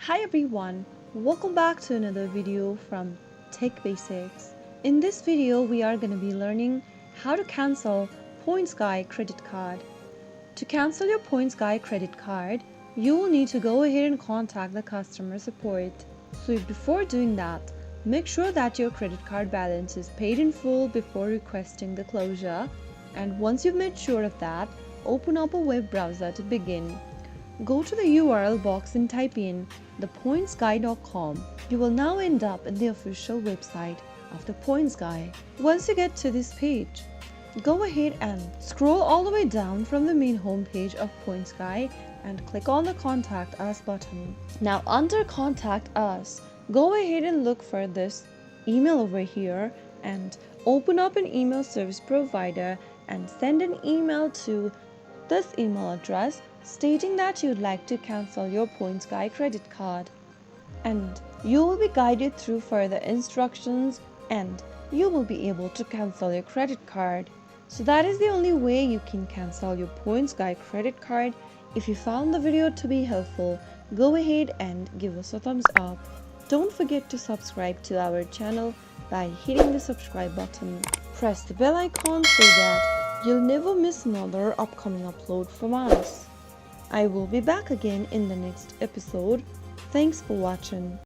Hi everyone, welcome back to another video from Tech Basics. In this video, we are going to be learning how to cancel Points Guy credit card. To cancel your Points Guy credit card, you will need to go ahead and contact the customer support. So before doing that, make sure that your credit card balance is paid in full before requesting the closure. And once you've made sure of that, open up a web browser to begin. Go to the URL box and type in thepointsguy.com. You will now end up in the official website of the Points Guy. Once you get to this page, go ahead and scroll all the way down from the main homepage of Points Guy and click on the Contact Us button. Now under Contact Us, go ahead and look for this email over here and open up an email service provider and send an email to this email address stating that you'd like to cancel your Points Guy credit card. And you will be guided through further instructions and you will be able to cancel your credit card. So that is the only way you can cancel your Points Guy credit card. If you found the video to be helpful, go ahead and give us a thumbs up. Don't forget to subscribe to our channel by hitting the subscribe button. Press the bell icon so that you'll never miss another upcoming upload from us. I will be back again in the next episode. Thanks for watching.